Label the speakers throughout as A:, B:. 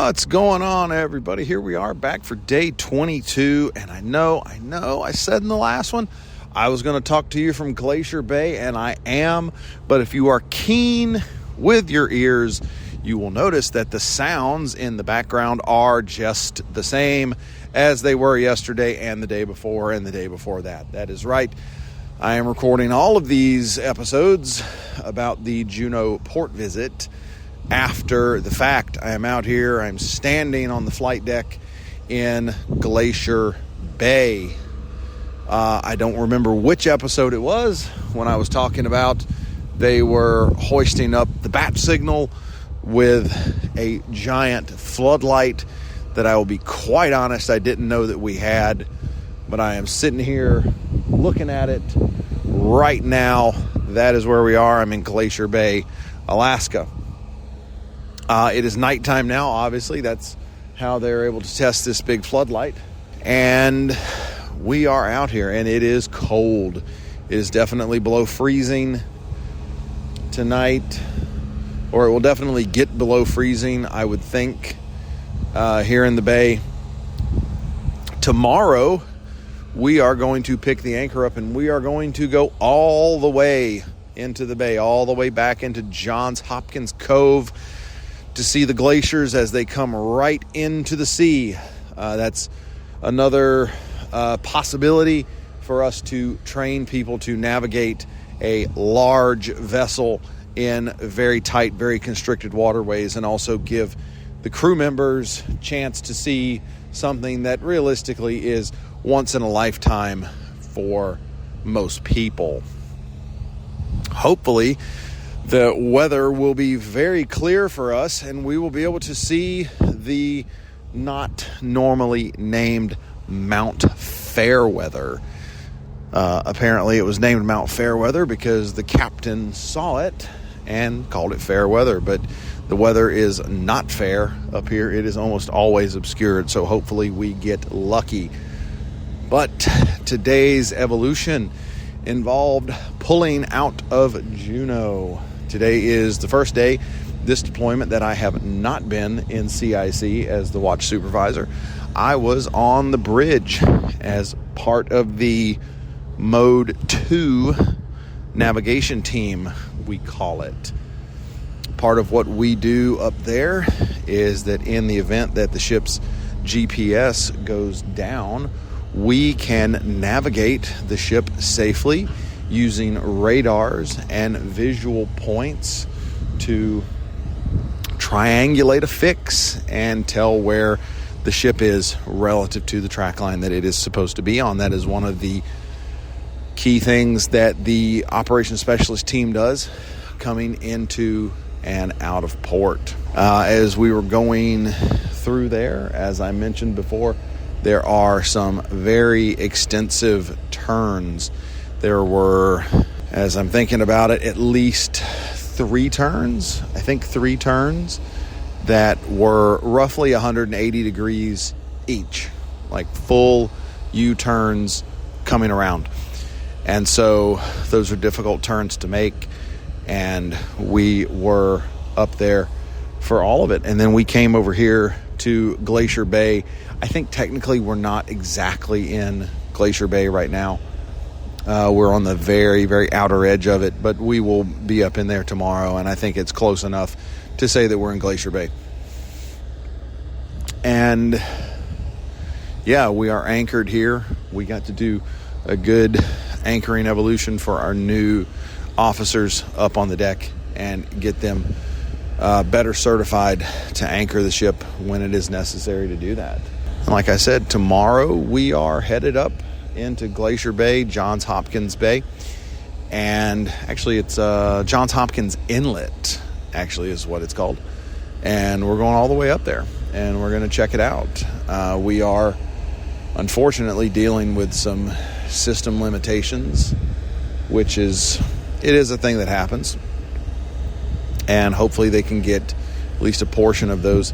A: What's going on, everybody? Here we are back for day 22, and I know, I said in the last one I was going to talk to you from Glacier Bay, and I am, but if you are keen with your ears, you will notice that the sounds in the background are just the same as they were yesterday and the day before and the day before that. That is right. I am recording all of these episodes about the Juneau port visit after the fact. I am out here. I'm standing on the flight deck in Glacier Bay. I don't remember which episode it was when I was talking about they were hoisting up the bat signal with a giant floodlight that I will be quite honest, I didn't know that we had. But I am sitting here looking at it right now. That is where we are. I'm in Glacier Bay, Alaska. It is nighttime now, obviously. That's how they're able to test this big floodlight. And we are out here, and it is cold. It is definitely below freezing tonight, or it will definitely get below freezing, I would think, here in the bay. Tomorrow, we are going to pick the anchor up, and we are going to go all the way into the bay, all the way back into Johns Hopkins Cove, to see the glaciers as they come right into the sea. That's another possibility for us to train people to navigate a large vessel in very tight, very constricted waterways, and also give the crew members a chance to see something that realistically is once in a lifetime for most people. Hopefully, the weather will be very clear for us, and we will be able to see the not normally named Mount Fairweather. Apparently, it was named Mount Fairweather because the captain saw it and called it fair weather, but the weather is not fair up here. It is almost always obscured, so hopefully we get lucky. But today's evolution involved pulling out of Juneau. Today is the first day this deployment that I have not been in CIC as the watch supervisor. I was on the bridge as part of the Mode 2 navigation team, we call it. Part of what we do up there is that in the event that the ship's GPS goes down, we can navigate the ship safely using radars and visual points to triangulate a fix and tell where the ship is relative to the track line that it is supposed to be on. That is one of the key things that the operations specialist team does coming into and out of port. As we were going through there, as I mentioned before, there are some very extensive turns. There were, as I'm thinking about it, at least three turns that were roughly 180 degrees each, like full U-turns coming around. And so those are difficult turns to make, and we were up there for all of it. And then we came over here to Glacier Bay. I think technically we're not exactly in Glacier Bay right now. We're on the very, very outer edge of it, but we will be up in there tomorrow, and I think it's close enough to say that we're in Glacier Bay. And yeah, we are anchored here. We got to do a good anchoring evolution for our new officers up on the deck and get them better certified to anchor the ship when it is necessary to do that. And like I said, tomorrow we are headed up into Glacier Bay, Johns Hopkins Bay, and actually it's Johns Hopkins Inlet actually is what it's called, and we're going all the way up there and we're going to check it out. We are unfortunately dealing with some system limitations, which is a thing that happens, and hopefully they can get at least a portion of those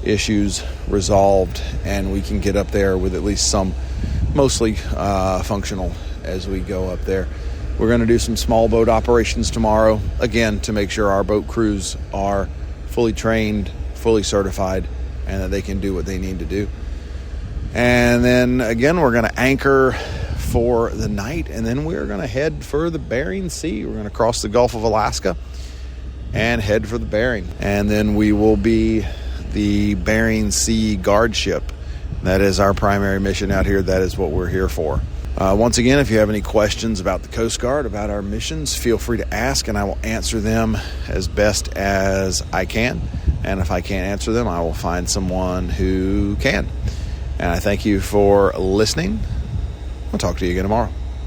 A: issues resolved, and we can get up there with at least some mostly functional as we go up there. We're going to do some small boat operations tomorrow, again, to make sure our boat crews are fully trained, fully certified, and that they can do what they need to do. And then again, we're going to anchor for the night, and then we're going to head for the Bering Sea. We're going to cross the Gulf of Alaska and head for the Bering. And then we will be the Bering Sea guard ship. That is our primary mission out here. That is what we're here for. Once again, if you have any questions about the Coast Guard, about our missions, feel free to ask, and I will answer them as best as I can. And if I can't answer them, I will find someone who can. And I thank you for listening. I'll talk to you again tomorrow.